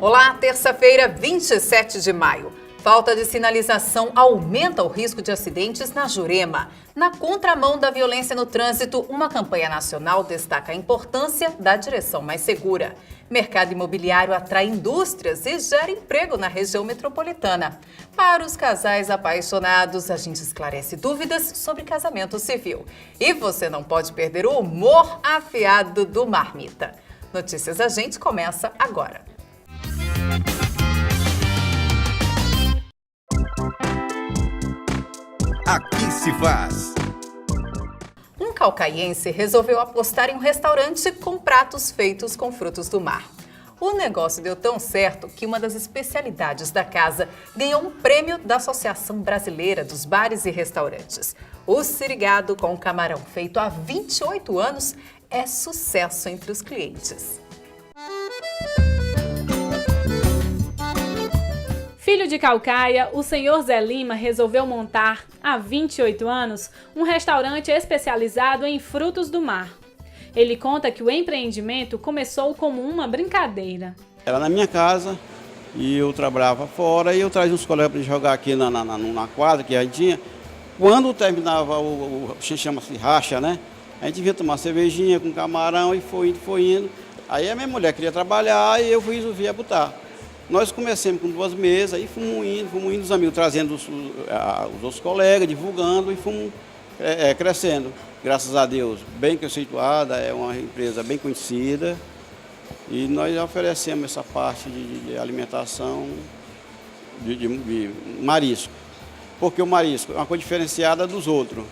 Olá, terça-feira, 27 de maio. Falta de sinalização aumenta o risco de acidentes na Jurema. Na contramão da violência no trânsito, uma campanha nacional destaca a importância da direção mais segura. Mercado imobiliário atrai indústrias e gera emprego na região metropolitana. Para os casais apaixonados, a gente esclarece dúvidas sobre casamento civil. E você não pode perder o humor afiado do Marmita. Notícias Agente começa agora. Aqui se faz. Um caucaiense resolveu apostar em um restaurante com pratos feitos com frutos do mar. O negócio deu tão certo que uma das especialidades da casa ganhou um prêmio da Associação Brasileira dos Bares e Restaurantes. O sirigado com camarão, feito há 28 anos, é sucesso entre os clientes. Filho de Caucaia, o senhor Zé Lima resolveu montar, há 28 anos, um restaurante especializado em frutos do mar. Ele conta que o empreendimento começou como uma brincadeira. Era na minha casa e eu trabalhava fora e eu trazia uns colegas para jogar aqui na quadra que a gente tinha. Quando terminava o chama-se racha, né? A gente vinha tomar cervejinha com camarão e foi indo. Aí a minha mulher queria trabalhar e eu resolvi botar. Nós começamos com 2 mesas e fomos indo, os amigos trazendo os outros colegas, divulgando e fomos crescendo. Graças a Deus, bem conceituada, é uma empresa bem conhecida e nós oferecemos essa parte de alimentação de marisco. Porque o marisco é uma coisa diferenciada dos outros,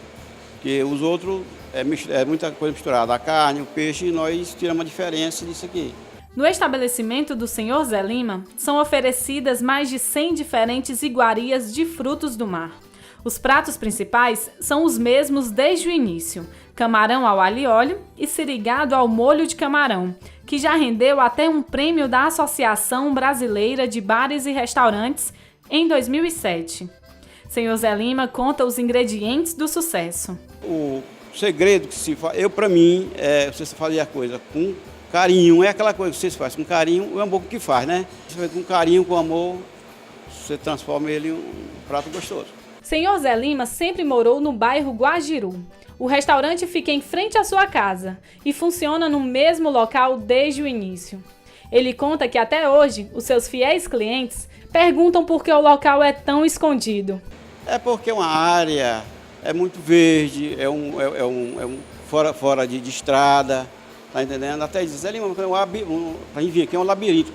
porque os outros é muita coisa misturada, a carne, o peixe, e nós tiramos a diferença disso aqui. No estabelecimento do senhor Zé Lima, são oferecidas mais de 100 diferentes iguarias de frutos do mar. Os pratos principais são os mesmos desde o início: camarão ao alho e óleo e sirigado ao molho de camarão, que já rendeu até um prêmio da Associação Brasileira de Bares e Restaurantes em 2007. Senhor Zé Lima conta os ingredientes do sucesso. O segredo que se faz, para mim, você fazer a coisa com carinho, é aquela coisa que você faz com carinho, é um pouco que faz, né? Você faz com carinho, com amor, você transforma ele em um prato gostoso. Senhor Zé Lima sempre morou no bairro Guajiru. O restaurante fica em frente à sua casa e funciona no mesmo local desde o início. Ele conta que até hoje, os seus fiéis clientes perguntam por que o local é tão escondido. É porque é uma área, é muito verde, fora de estrada. Tá entendendo? Até diz, Zé Lima, para vir aqui é um labirinto.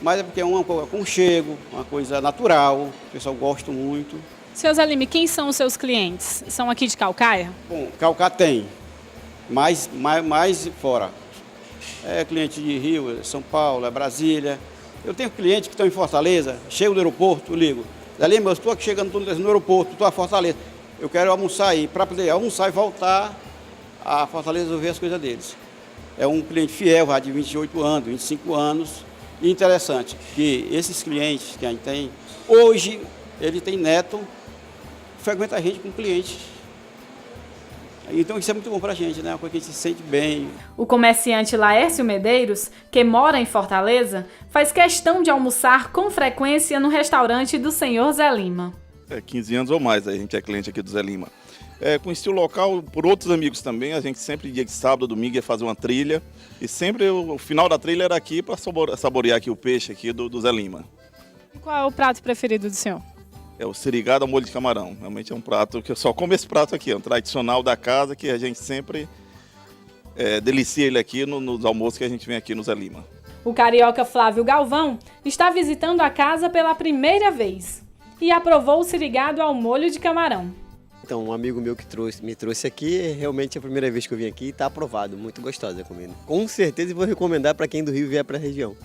Mas é porque é um aconchego, uma coisa natural, o pessoal gosta muito. Seu Zé Lima, quem são os seus clientes? São aqui de Caucaia? Bom, Caucaia tem, mais fora. É cliente de Rio, São Paulo, Brasília. Eu tenho clientes que estão em Fortaleza, chego do aeroporto, eu ligo. Zé Lima, eu estou aqui chegando no aeroporto, estou a Fortaleza. Eu quero almoçar aí, para poder almoçar e voltar a Fortaleza resolver as coisas deles. É um cliente fiel, já de 28 anos, 25 anos. E interessante que esses clientes que a gente tem, hoje ele tem neto, frequenta a gente com clientes. Então isso é muito bom para a gente, né? Uma coisa que a gente se sente bem. O comerciante Laércio Medeiros, que mora em Fortaleza, faz questão de almoçar com frequência no restaurante do senhor Zé Lima. 15 anos ou mais, a gente é cliente aqui do Zé Lima. Conheci o local por outros amigos também, a gente sempre, dia de sábado, domingo, ia fazer uma trilha. E sempre o final da trilha era aqui para saborear aqui o peixe aqui do Zé Lima. E qual é o prato preferido do senhor? É o sirigado ao molho de camarão. Realmente é um prato que eu só como esse prato aqui, é um tradicional da casa que a gente sempre delicia ele aqui nos almoços que a gente vem aqui no Zé Lima. O carioca Flávio Galvão está visitando a casa pela primeira vez e aprovou o sirigado ao molho de camarão. Então, um amigo meu que me trouxe aqui, realmente é a primeira vez que eu vim aqui e está aprovado, muito gostosa a comida. Com certeza vou recomendar para quem do Rio vier para a região.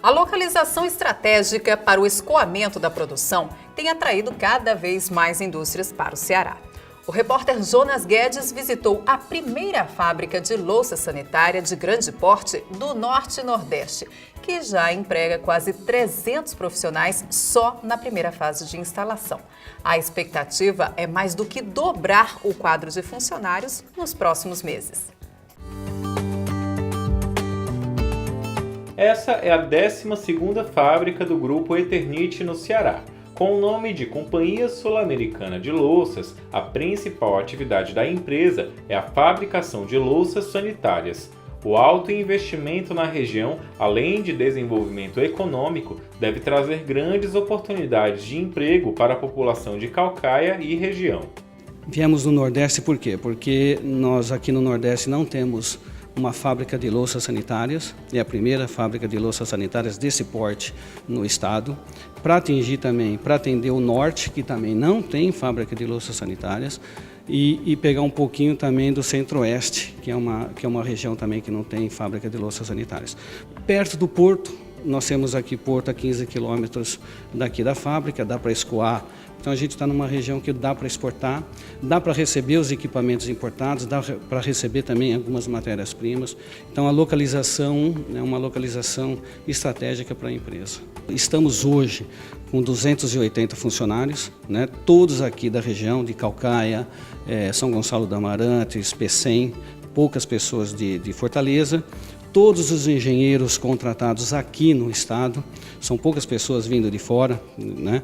A localização estratégica para o escoamento da produção tem atraído cada vez mais indústrias para o Ceará. O repórter Jonas Guedes visitou a primeira fábrica de louça sanitária de grande porte do Norte e Nordeste, que já emprega quase 300 profissionais só na primeira fase de instalação. A expectativa é mais do que dobrar o quadro de funcionários nos próximos meses. Essa é a 12ª fábrica do Grupo Eternit no Ceará. Com o nome de Companhia Sul-Americana de Louças, a principal atividade da empresa é a fabricação de louças sanitárias. O alto investimento na região, além de desenvolvimento econômico, deve trazer grandes oportunidades de emprego para a população de Caucaia e região. Viemos do Nordeste por quê? Porque nós aqui no Nordeste não temos uma fábrica de louças sanitárias, é a primeira fábrica de louças sanitárias desse porte no estado, para atingir também, para atender o Norte, que também não tem fábrica de louças sanitárias, e pegar um pouquinho também do Centro-Oeste, que é uma região também que não tem fábrica de louças sanitárias. Perto do porto, nós temos aqui porto a 15 quilômetros daqui da fábrica, dá para escoar. Então a gente está numa região que dá para exportar, dá para receber os equipamentos importados, dá para receber também algumas matérias-primas. Então a localização é uma localização estratégica para a empresa. Estamos hoje com 280 funcionários, né, todos aqui da região de Caucaia, São Gonçalo do Amarantes, Pecém, poucas pessoas de Fortaleza. Todos os engenheiros contratados aqui no estado, são poucas pessoas vindo de fora, né?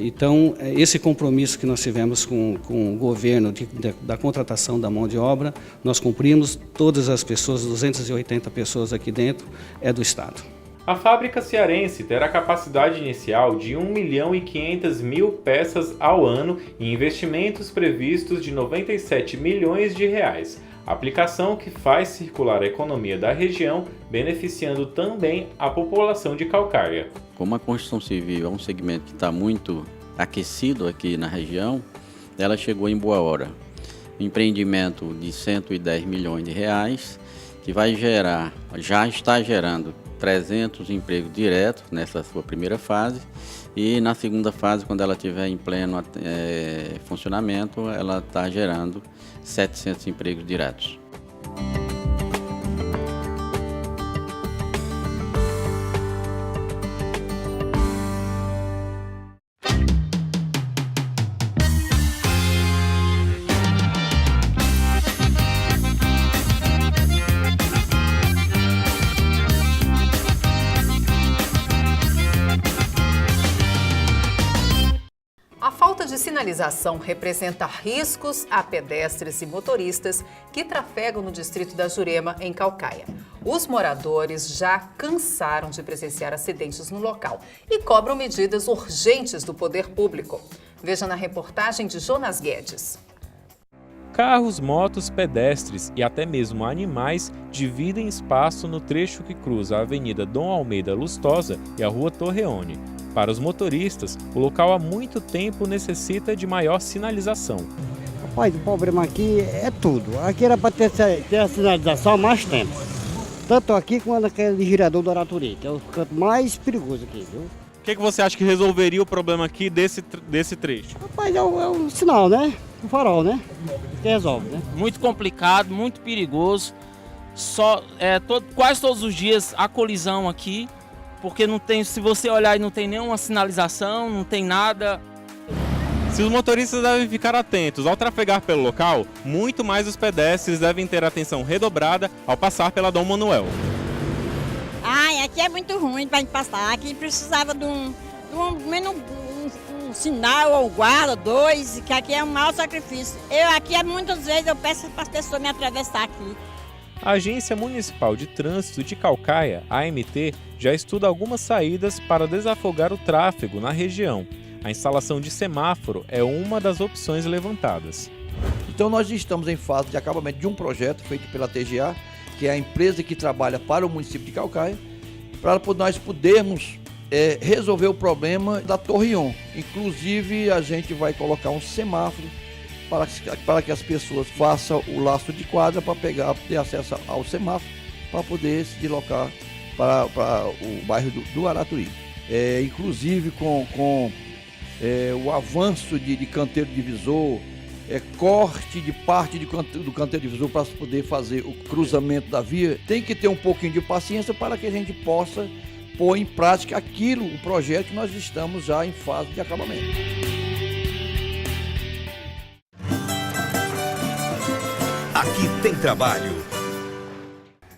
Então, esse compromisso que nós tivemos com o governo da contratação da mão de obra, nós cumprimos, todas as pessoas, 280 pessoas aqui dentro, é do estado. A fábrica cearense terá capacidade inicial de 1.500.000 peças ao ano e investimentos previstos de R$ 97 milhões. Aplicação que faz circular a economia da região, beneficiando também a população de Caucaia. Como a construção civil é um segmento que está muito aquecido aqui na região, ela chegou em boa hora. Empreendimento de R$ 110 milhões, que vai gerar, já está gerando 300 empregos diretos nessa sua primeira fase, e na segunda fase, quando ela estiver em pleno funcionamento, ela está gerando 700 empregos diretos. A falta de sinalização representa riscos a pedestres e motoristas que trafegam no distrito da Jurema, em Caucaia. Os moradores já cansaram de presenciar acidentes no local e cobram medidas urgentes do poder público. Veja na reportagem de Jonas Guedes. Carros, motos, pedestres e até mesmo animais dividem espaço no trecho que cruza a Avenida Dom Almeida Lustosa e a Rua Torreone. Para os motoristas, o local há muito tempo necessita de maior sinalização. Rapaz, o problema aqui é tudo. Aqui era para ter a sinalização há mais tempo. Tanto aqui quanto aquele girador do Araturi, que é o canto mais perigoso aqui, viu? O que você acha que resolveria o problema aqui desse trecho? Rapaz, é um sinal, né? O farol, né? Que resolve, né? Muito complicado, muito perigoso. Quase todos os dias há colisão aqui. Porque não tem, se você olhar, não tem nenhuma sinalização, não tem nada. Se os motoristas devem ficar atentos ao trafegar pelo local, muito mais os pedestres devem ter atenção redobrada ao passar pela Dom Manuel. Ai, aqui é muito ruim para passar. Aqui precisava de um sinal ou guarda, dois, que aqui é um mau sacrifício. Aqui muitas vezes eu peço para as pessoas me atravessar aqui. A Agência Municipal de Trânsito de Caucaia, AMT, já estuda algumas saídas para desafogar o tráfego na região. A instalação de semáforo é uma das opções levantadas. Então nós estamos em fase de acabamento de um projeto feito pela TGA, que é a empresa que trabalha para o município de Caucaia, para nós podermos resolver o problema da Torreon. Inclusive a gente vai colocar um semáforo para que as pessoas façam o laço de quadra para ter acesso ao semáforo, para poder se deslocar para o bairro do Araturi. Inclusive com o avanço de canteiro divisor, corte de parte do canteiro divisor para poder fazer o cruzamento da via, tem que ter um pouquinho de paciência para que a gente possa pôr em prática o projeto que nós estamos já em fase de acabamento. Aqui tem trabalho.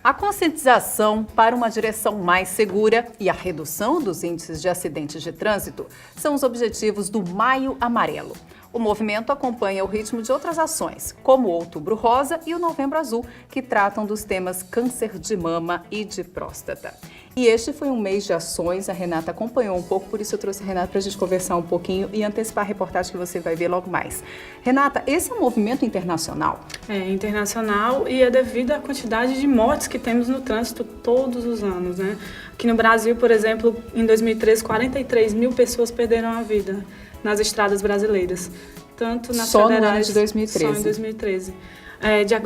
A conscientização para uma direção mais segura e a redução dos índices de acidentes de trânsito são os objetivos do Maio Amarelo. O movimento acompanha o ritmo de outras ações, como o Outubro Rosa e o Novembro Azul, que tratam dos temas câncer de mama e de próstata. E este foi um mês de ações, a Renata acompanhou um pouco, por isso eu trouxe a Renata para a gente conversar um pouquinho e antecipar a reportagem que você vai ver logo mais. Renata, esse é um movimento internacional? É internacional e é devido à quantidade de mortes que temos no trânsito todos os anos, né? Aqui no Brasil, por exemplo, em 2013, 43 mil pessoas perderam a vida nas estradas brasileiras, tanto nas só federais, no ano de 2013. Só em 2013.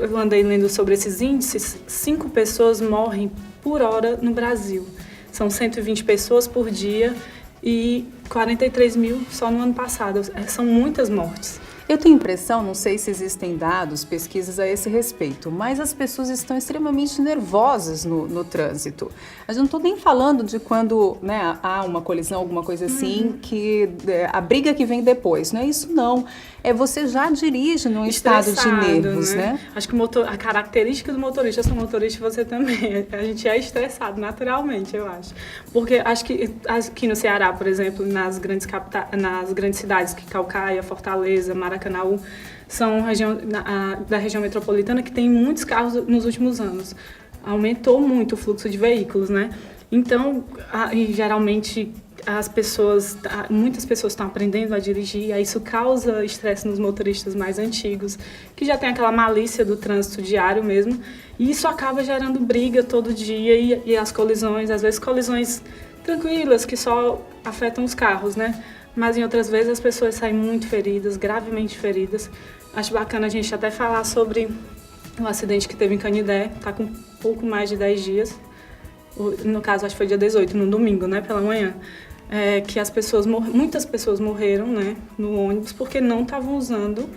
Eu andei lendo sobre esses índices, 5 pessoas morrem por hora no Brasil. São 120 pessoas por dia e 43 mil só no ano passado. São muitas mortes. Eu tenho impressão, não sei se existem dados, pesquisas a esse respeito, mas as pessoas estão extremamente nervosas no trânsito. Eu não estou nem falando de quando, né, há uma colisão, alguma coisa assim, que a briga que vem depois. Não é isso, não. É você já dirige num estado de nervos, né? Acho que a característica do motorista, eu sou motorista e você também. A gente é estressado naturalmente, eu acho. Porque acho que aqui no Ceará, por exemplo, nas grandes cidades, que Caucaia, Fortaleza, Maracanaú, são da região metropolitana que tem muitos carros nos últimos anos. Aumentou muito o fluxo de veículos, né? Então, geralmente, muitas pessoas estão aprendendo a dirigir, aí isso causa estresse nos motoristas mais antigos, que já tem aquela malícia do trânsito diário mesmo, e isso acaba gerando briga todo dia e as colisões, às vezes colisões tranquilas, que só afetam os carros, né? Mas em outras vezes as pessoas saem muito feridas, gravemente feridas. Acho bacana a gente até falar sobre um acidente que teve em Canidé, tá com pouco mais de 10 dias, no caso acho que foi dia 18, no domingo, né, pela manhã, que muitas pessoas morreram, né, no ônibus porque não estavam usando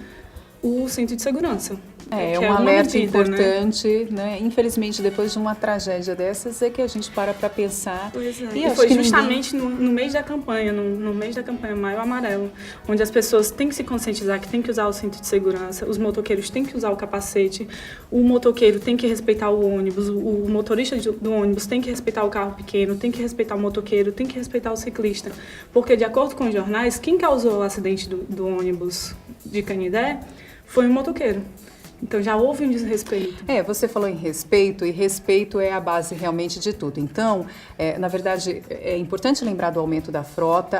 o cinto de segurança. É um alerta importante, né? Infelizmente, depois de uma tragédia dessas, é que a gente para pensar. Pois é. E foi justamente no mês da campanha, no mês da campanha Maio Amarelo, onde as pessoas têm que se conscientizar que tem que usar o cinto de segurança, os motoqueiros têm que usar o capacete, o motoqueiro tem que respeitar o ônibus, o motorista do ônibus tem que respeitar o carro pequeno, tem que respeitar o motoqueiro, tem que respeitar o ciclista. Porque, de acordo com os jornais, quem causou o acidente do ônibus de Canidé foi um motoqueiro. Então já houve um desrespeito. Você falou em respeito, e respeito é a base realmente de tudo. Então, na verdade, é importante lembrar do aumento da frota.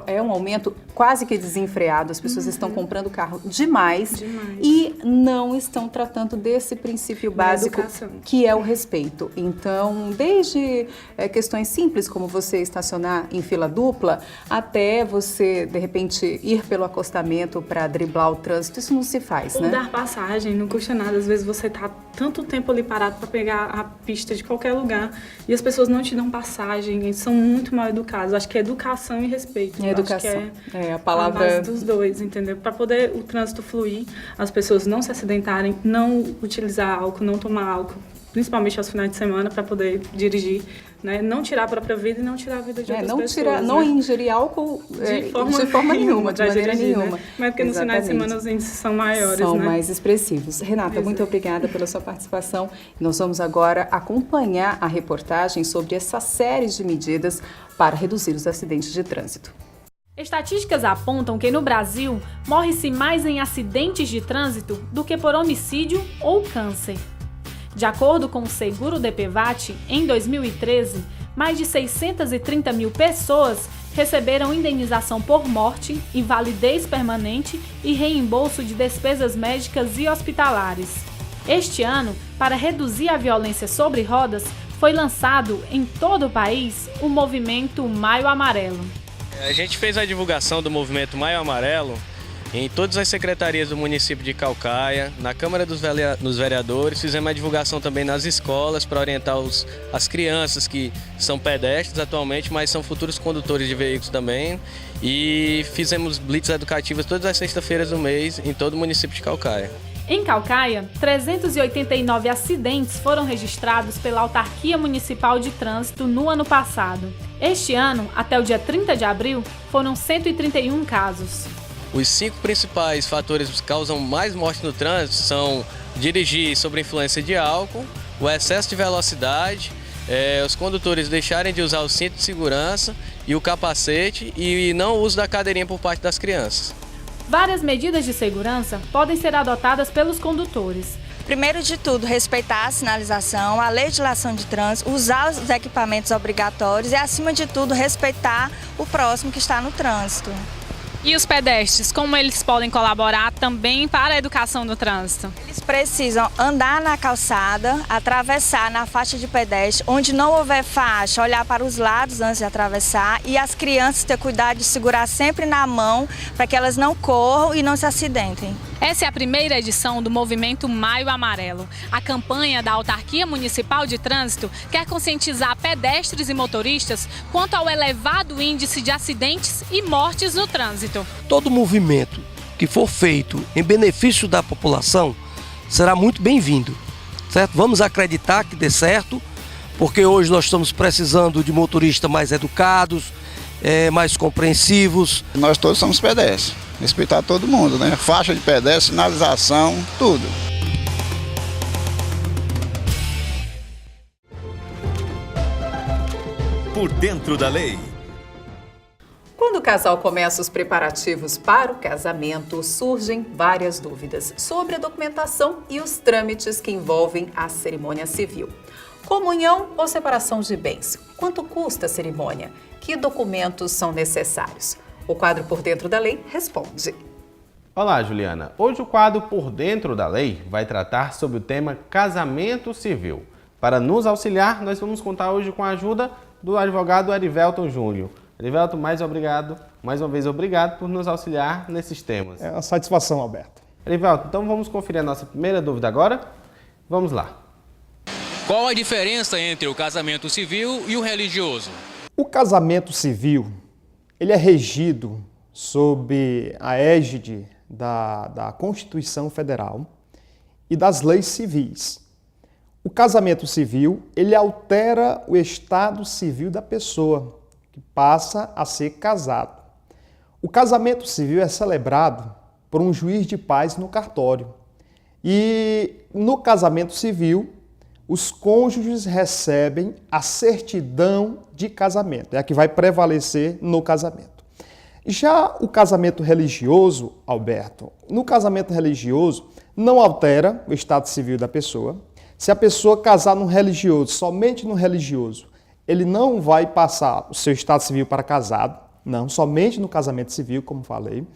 É um aumento quase que desenfreado. As pessoas estão comprando carro demais e não estão tratando desse princípio básico, que é o respeito. Então, desde questões simples, como você estacionar em fila dupla, até você, de repente, ir pelo acostamento para driblar o trânsito, isso não se faz, ou né? Dar passagem. Não custa nada, às vezes você tá tanto tempo ali parado para pegar a pista de qualquer lugar e as pessoas não te dão passagem, eles são muito mal educados. Acho que é educação e respeito. Educação. Acho que é a palavra a base dos dois, entendeu? Para poder o trânsito fluir, as pessoas não se acidentarem, não utilizar álcool, não tomar álcool, principalmente aos finais de semana, para poder dirigir, né? Não tirar a própria vida e não tirar a vida de outras pessoas. Não ingerir álcool de forma nenhuma, de maneira nenhuma. Né? Mas porque nos finais de semana os índices são maiores, são né? mais expressivos. Renata, muito obrigada pela sua participação. Nós vamos agora acompanhar a reportagem sobre essa série de medidas para reduzir os acidentes de trânsito. Estatísticas apontam que no Brasil morre-se mais em acidentes de trânsito do que por homicídio ou câncer. De acordo com o Seguro DPVAT, em 2013, mais de 630 mil pessoas receberam indenização por morte, invalidez permanente e reembolso de despesas médicas e hospitalares. Este ano, para reduzir a violência sobre rodas, foi lançado em todo o país o movimento Maio Amarelo. A gente fez a divulgação do movimento Maio Amarelo em todas as secretarias do município de Caucaia, na Câmara dos Vereadores, fizemos a divulgação também nas escolas para orientar as crianças que são pedestres atualmente, mas são futuros condutores de veículos também, e fizemos blitz educativas todas as sextas-feiras do mês em todo o município de Caucaia. Em Caucaia, 389 acidentes foram registrados pela Autarquia Municipal de Trânsito no ano passado. Este ano, até o dia 30 de abril, foram 131 casos. Os 5 principais fatores que causam mais morte no trânsito são dirigir sob influência de álcool, o excesso de velocidade, os condutores deixarem de usar o cinto de segurança e o capacete e não o uso da cadeirinha por parte das crianças. Várias medidas de segurança podem ser adotadas pelos condutores. Primeiro de tudo, respeitar a sinalização, a legislação de trânsito, usar os equipamentos obrigatórios e, acima de tudo, respeitar o próximo que está no trânsito. E os pedestres, como eles podem colaborar também para a educação do trânsito? Eles precisam andar na calçada, atravessar na faixa de pedestre, onde não houver faixa, olhar para os lados antes de atravessar, e as crianças ter cuidado de segurar sempre na mão para que elas não corram e não se acidentem. Essa é a primeira edição do movimento Maio Amarelo. A campanha da Autarquia Municipal de Trânsito quer conscientizar pedestres e motoristas quanto ao elevado índice de acidentes e mortes no trânsito. Todo movimento que for feito em benefício da população será muito bem-vindo, certo? Vamos acreditar que dê certo, porque hoje nós estamos precisando de motoristas mais educados, mais compreensivos. Nós todos somos pedestres, respeitar todo mundo, né? Faixa de pedestre, sinalização, tudo. Por dentro da lei. Quando o casal começa os preparativos para o casamento, surgem várias dúvidas sobre a documentação e os trâmites que envolvem a cerimônia civil. Comunhão ou separação de bens? Quanto custa a cerimônia? Que documentos são necessários? O quadro Por Dentro da Lei responde. Olá, Juliana. Hoje o quadro Por Dentro da Lei vai tratar sobre o tema casamento civil. Para nos auxiliar, nós vamos contar hoje com a ajuda do advogado Arivelton Júnior. Arivelton, mais uma vez obrigado por nos auxiliar nesses temas. É uma satisfação, Alberto. Arivelton, então vamos conferir a nossa primeira dúvida agora? Vamos lá. Qual a diferença entre o casamento civil e o religioso? O casamento civil, ele é regido sob a égide da Constituição Federal e das leis civis. O casamento civil, ele altera o estado civil da pessoa, que passa a ser casado. O casamento civil é celebrado por um juiz de paz no cartório. E no casamento civil, os cônjuges recebem a certidão de casamento, é a que vai prevalecer no casamento. Já o casamento religioso, Alberto, no casamento religioso não altera o estado civil da pessoa. Se a pessoa casar no religioso, somente no religioso, ele não vai passar o seu estado civil para casado, não, somente no casamento civil, como falei.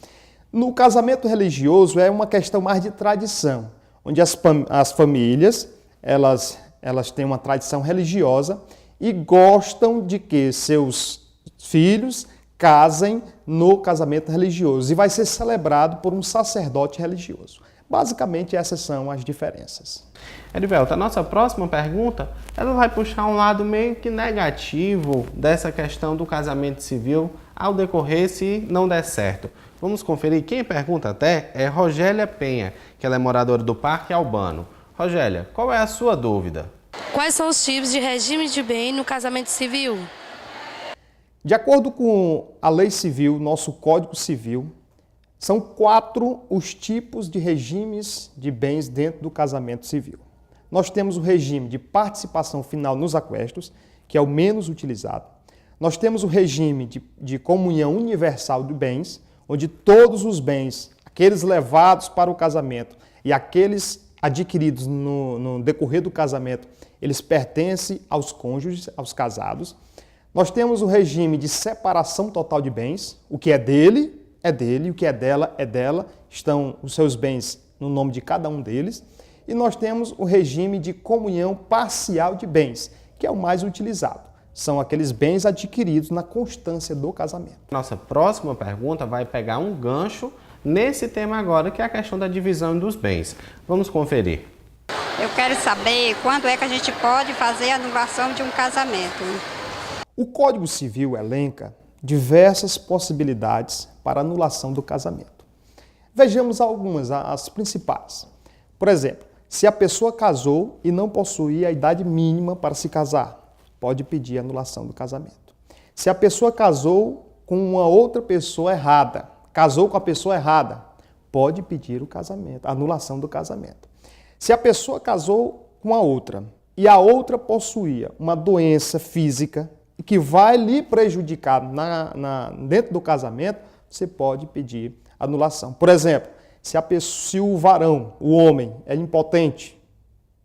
No casamento religioso é uma questão mais de tradição, onde as famílias, elas têm uma tradição religiosa e gostam de que seus filhos casem no casamento religioso e vai ser celebrado por um sacerdote religioso. Basicamente, essas são as diferenças. Arivelton, a nossa próxima pergunta, ela vai puxar um lado meio que negativo dessa questão do casamento civil ao decorrer se não der certo. Vamos conferir. Quem pergunta até é Rogélia Penha, que ela é moradora do Parque Albano. Rogélia, qual é a sua dúvida? Quais são os tipos de regime de bem no casamento civil? De acordo com a lei civil, nosso Código Civil, são 4 os tipos de regimes de bens dentro do casamento civil. Nós temos o regime de participação final nos aquestos, que é o menos utilizado. Nós temos o regime de comunhão universal de bens, onde todos os bens, aqueles levados para o casamento e aqueles adquiridos no decorrer do casamento, eles pertencem aos cônjuges, aos casados. Nós temos o regime de separação total de bens, o que é dele, o que é dela, estão os seus bens no nome de cada um deles. E nós temos o regime de comunhão parcial de bens, que é o mais utilizado. São aqueles bens adquiridos na constância do casamento. Nossa próxima pergunta vai pegar um gancho nesse tema agora, que é a questão da divisão dos bens. Vamos conferir. Eu quero saber quando é que a gente pode fazer a anulação de um casamento. O Código Civil elenca diversas possibilidades para anulação do casamento. Vejamos algumas, as principais. Por exemplo, se a pessoa casou e não possuía a idade mínima para se casar, pode pedir anulação do casamento. Se a pessoa casou com uma outra pessoa errada, casou com a pessoa errada, pode pedir o casamento, a anulação do casamento. Se a pessoa casou com a outra e a outra possuía uma doença física que vai lhe prejudicar dentro do casamento, você pode pedir anulação. Por exemplo, se o varão, o homem, é impotente,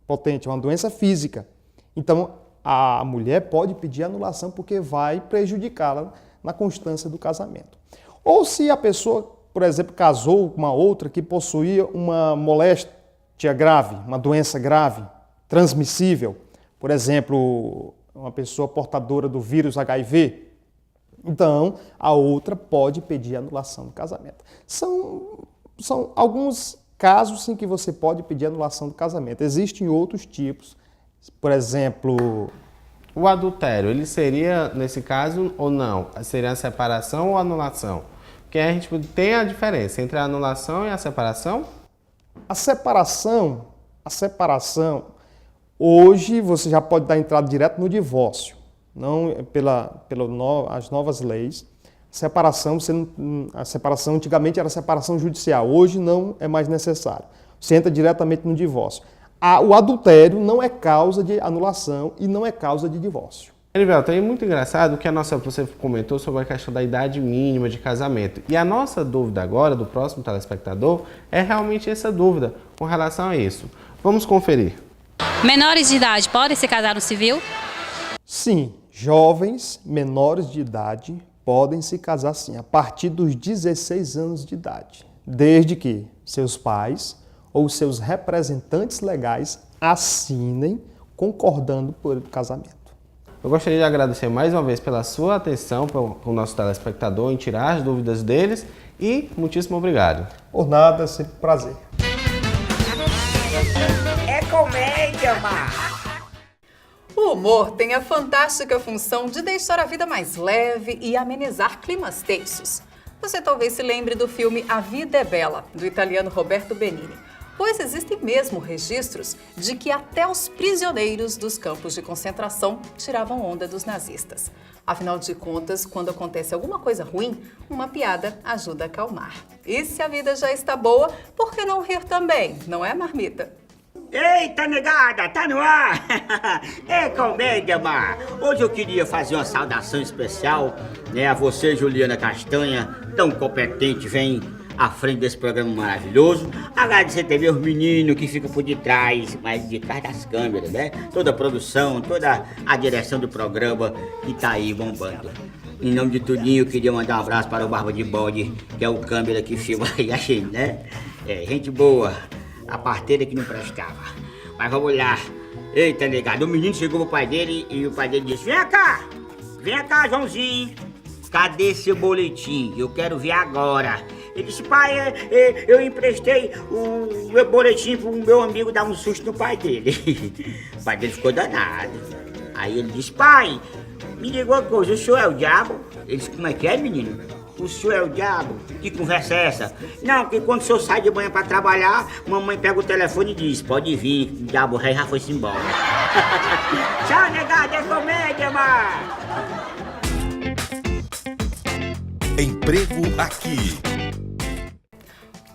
é uma doença física, então a mulher pode pedir anulação porque vai prejudicá-la na constância do casamento. Ou se a pessoa, por exemplo, casou com uma outra que possuía uma moléstia grave, uma doença grave, transmissível, por exemplo, uma pessoa portadora do vírus HIV, então a outra pode pedir anulação do casamento. São alguns casos em que você pode pedir anulação do casamento. Existem outros tipos, por exemplo... O adultério, ele seria, nesse caso, ou não? Seria a separação ou a anulação? Porque a gente tem a diferença entre a anulação e a separação? A separação, hoje você já pode dar entrada direto no divórcio, não as novas leis. A separação antigamente era separação judicial, hoje não é mais necessário. Você entra diretamente no divórcio. O adultério não é causa de anulação e não é causa de divórcio. Erivelton, é muito engraçado que você comentou sobre a questão da idade mínima de casamento. E a nossa dúvida agora, do próximo telespectador, é realmente essa dúvida com relação a isso. Vamos conferir. Menores de idade podem se casar no civil? Sim, jovens menores de idade podem se casar sim, a partir dos 16 anos de idade, desde que seus pais ou seus representantes legais assinem concordando pelo casamento. Eu gostaria de agradecer mais uma vez pela sua atenção com o nosso telespectador em tirar as dúvidas deles e muitíssimo obrigado. Por nada, sempre um prazer. É comédia, Mar! O humor tem a fantástica função de deixar a vida mais leve e amenizar climas tensos. Você talvez se lembre do filme A Vida é Bela, do italiano Roberto Benigni, pois existem mesmo registros de que até os prisioneiros dos campos de concentração tiravam onda dos nazistas. Afinal de contas, quando acontece alguma coisa ruim, uma piada ajuda a acalmar. E se a vida já está boa, por que não rir também, não é, Marmita? Eita, negada, tá no ar! É comédia, Mar! Hoje eu queria fazer uma saudação especial, a você, Juliana Castanha, tão competente, vem à frente desse programa maravilhoso. Agradecer também os meninos que ficam por detrás, mas de trás das câmeras, Toda a produção, toda a direção do programa que tá aí bombando. Em nome de tudinho, eu queria mandar um abraço para o Barba de Bode, que é o câmera que filma aí a gente, gente boa. A parteira que não prestava. Mas vamos lá. Eita, negado, o menino chegou pro pai dele e o pai dele disse: vem cá, Joãozinho. Cadê seu boletim? Eu quero ver agora. Ele disse: pai, eu emprestei o meu boletim pro meu amigo dar um susto no pai dele. O pai dele ficou danado. Aí ele disse: pai, me diga uma coisa, o senhor é o diabo? Ele disse: como é que é, menino? O senhor é o diabo? Que conversa é essa? Não, porque quando o senhor sai de manhã pra trabalhar, mamãe pega o telefone e diz: pode vir, o diabo rei já foi-se embora. Tchau, negado, é comédia, mano! Emprego Aqui.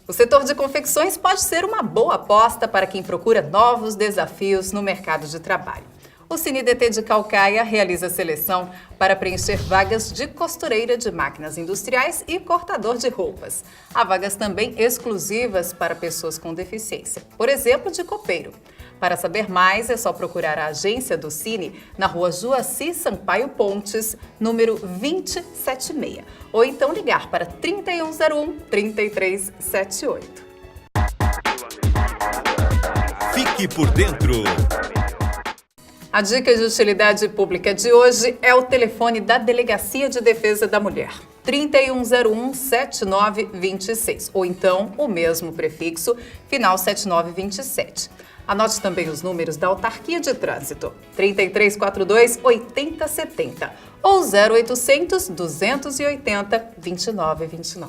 O setor de confecções pode ser uma boa aposta para quem procura novos desafios no mercado de trabalho. O CineDT de Caucaia realiza seleção para preencher vagas de costureira de máquinas industriais e cortador de roupas. Há vagas também exclusivas para pessoas com deficiência, por exemplo, de copeiro. Para saber mais, é só procurar a agência do Cine na rua Joaci Sampaio Pontes, número 2076, ou então ligar para 3101-3378. Fique por dentro. A dica de utilidade pública de hoje é o telefone da Delegacia de Defesa da Mulher. 3101-7926, ou então o mesmo prefixo, final 7927. Anote também os números da Autarquia de Trânsito, 3342-8070 ou 0800-280-2929.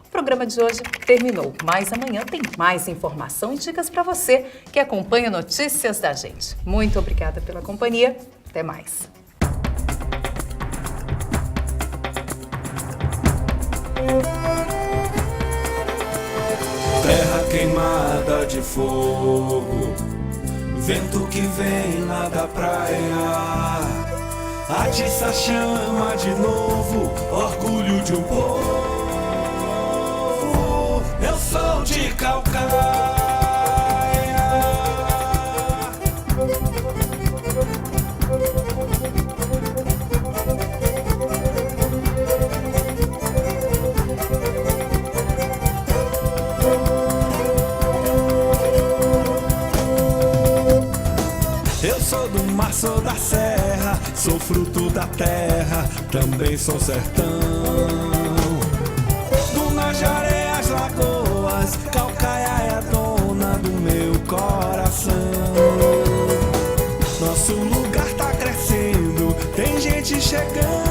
O programa de hoje terminou, mas amanhã tem mais informação e dicas para você que acompanha notícias da gente. Muito obrigada pela companhia, até mais. Terra queimada de fogo, vento que vem lá da praia, atiça a chama de novo, orgulho de um povo. Eu sou de Caucaia. Eu sou do mar, sou da serra, sou fruto da terra, também sou sertão. Dunas de areias, lagoas, Caucaia é a dona do meu coração. Nosso lugar tá crescendo, tem gente chegando.